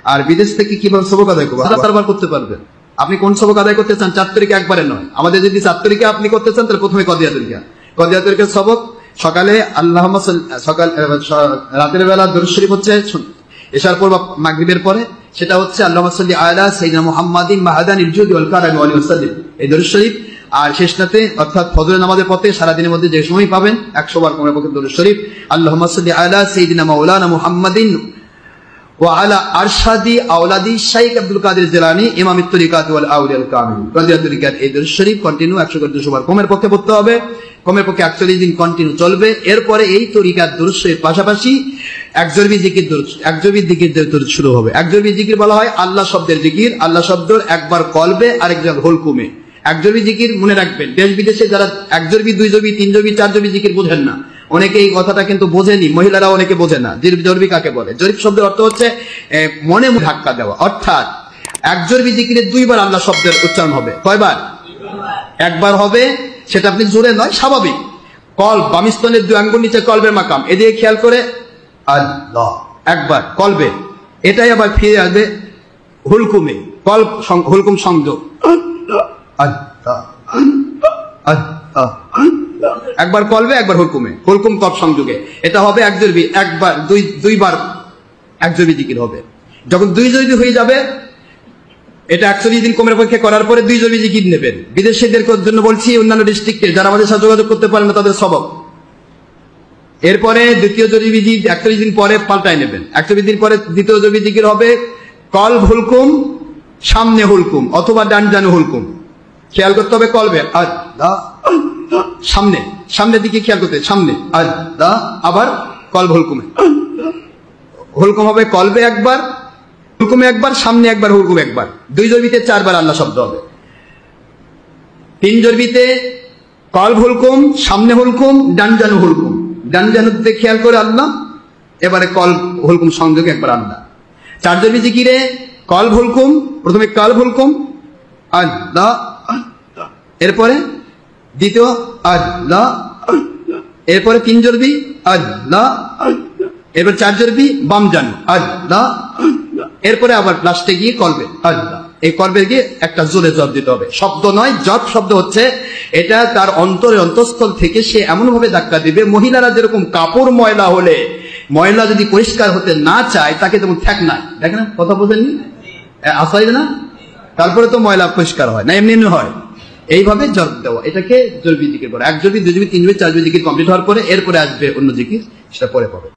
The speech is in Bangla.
আর বিদেশ থেকে কিভাবে সবক আদায় করবো? বারবার করতে পারবেন। আপনি কোন সবক আদায় করতে চান? 4 তারিখে একবারে নয়। আমাদের যদি 4 তারিখে আপনি করতে চান তাহলে প্রথমে কদিয়া তরিকার সবক সকালে আল্লাহুম্মা সকাল রাতের বেলা দরুদ শরীফ হচ্ছে এশার পর বা মাগরিবের পরে, সেটা হচ্ছে আল্লাহুম্মা সাল্লি আলা সাইয়্যিদিনা মুহাম্মাদিন মাহাদানিল জুদি ওয়াল কারামি ওয়া আলিহি ওয়াসাল্লাম, এই দরুদ শরীফ। আর শেষটাতে অর্থাৎ ফজরের নামাজের পথে সারাদিনের মধ্যে যে সময় পাবেন 100 বার কোমরের পক্ষে দরুদ শরীফ, আল্লাহুম্মা সাল্লি আলা সাইয়্যিদিনা মাওলানা মুহাম্মাদিন ওয়া আলা আরশাদি আওলাদি শাইখ আব্দুল কাদের জিলানী ইমামুত তরিকাত ওয়াল আউলিয়াল কামিল রাদিয়াল্লাহু তরিকাত। এই দরুদ শরীফ কন্টিনিউ 100 বার কোমরের পক্ষে পড়তে হবে। কোমরের পক্ষে 41 দিন কন্টিনিউ চলবে। এরপরে এই তরিকার দরুদ শরীফ পাশাপাশি একজরবি জিকির দরুদ শুরু হবে। একজরবি জিকির বলা হয় আল্লাহ শব্দের জিকির। আল্লাহ শব্দের একবার কলবে আরেকবার হুলকুমে। একজরবি জিকির মনে রাখবেন। দেশ বিদেশে যারা একজরবি, 2 জরবি, 3 জরবি, 4 জরবি জিকির বোঝেন না, অনেকে এই কথাটা কিন্তু বোঝেনি, মহিলারা অনেকে বোঝে না। জরবি কাকে বলে? জরিব শব্দের অর্থ হচ্ছে মনে ধাক্কা দেওয়া, অর্থাৎ একজরবি জিকিরে 2 বার আল্লাহ শব্দের উচ্চারণ হবে। কয়বার? একবার হবে, সেটা আপনি জোরে নয়, স্বাভাবিক। কলব বামিস্তনের 2 আঙ্গুল নিচে কলবের মাকাম, এদিকে খেয়াল করে আল্লাহ একবার কলবে, এটাই আবার ফিরে আসবে হুলকুমে, কলব হুলকুম সংযোগ, একবার কলবে একবার হুলকুমে, হুলকুম কলব সংযোগে। এটা হবে একজরবি, একবার 2 বার একজরবি জিকির হবে। যখন 2 জরবি হয়ে যাবে, এটা 120 দিন কোমরের পক্ষে করার পরে 2 জরবি জিকির নেবেন। বিদেশিদের জন্য বলছি, অন্যান্য ডিস্ট্রিক্টে যারা আমাদের সাথে যোগাযোগ করতে পারেন না তাদের সবক। এরপরে দ্বিতীয় জরবি 41 দিন পরে পাল্টায় নেবেন। 120 দিন পরে দ্বিতীয় জরবি জিকির হবে কলব হুলকুম, সামনে হুলকুম অথবা ডান জানু হুলকুম। খেয়াল করতে হবে কলবে আল্লাহ, সামনের দিকে খেয়াল করতে, সামনে আল্লাহ, আবার কলব হুলকুমে। হুলকুম হবে কলবে একবার, হুলকুমে একবার, সামনে একবার, হুলকুম একবার। 2 জরবিতে 4 বার আল্লাহ শব্দ হবে। 3 জরবিতে কলব হুলকুম, সামনে হুলকুম, ডান জানু হুলকুম। ডান জানুতে খেয়াল করে আল্লাহ, এবারে কলব হুলকুম সংযোগে একবার আল্লাহ। 4 জরবি জিকিরে কলব হুলকুম, প্রথমে কলব হুলকুম আল্লাহ, এরপরে দ্বিতীয় আল্লাহ, এরপরে 3 জরবি আল্লাহ, এরপর 4 জরবি বাম জানু আল্লাহ, এরপরে আবার লাস্টে গিয়ে কলবে আল্লাহ। এই কলবে গিয়ে একটা জোরে জপ দিতে হবে, শব্দ নয়, জপ শব্দ হচ্ছে এটা তার অন্তরে অন্তঃস্থল থেকে সে এমন ভাবে ধাক্কা দিবে। মহিলারা যেরকম কাপড় ময়লা হলে, ময়লা যদি পরিষ্কার হতে না চায় তাকে তেমন ঠেক নাই, দেখেন না, কথা বোঝেননি, আসাই না, তারপরে তো ময়লা পরিষ্কার হয় না, এমনি হয়। এইভাবে জপ দেওয়া, এটাকে জরবি জিকির বলে। 1 জরবি, 2 জরবি, 3 জরবি, 4 জরবি জিকির কমপ্লিট হওয়ার পরে এরপরে আসবে অন্য জিকির, সেটা পরে পাবে।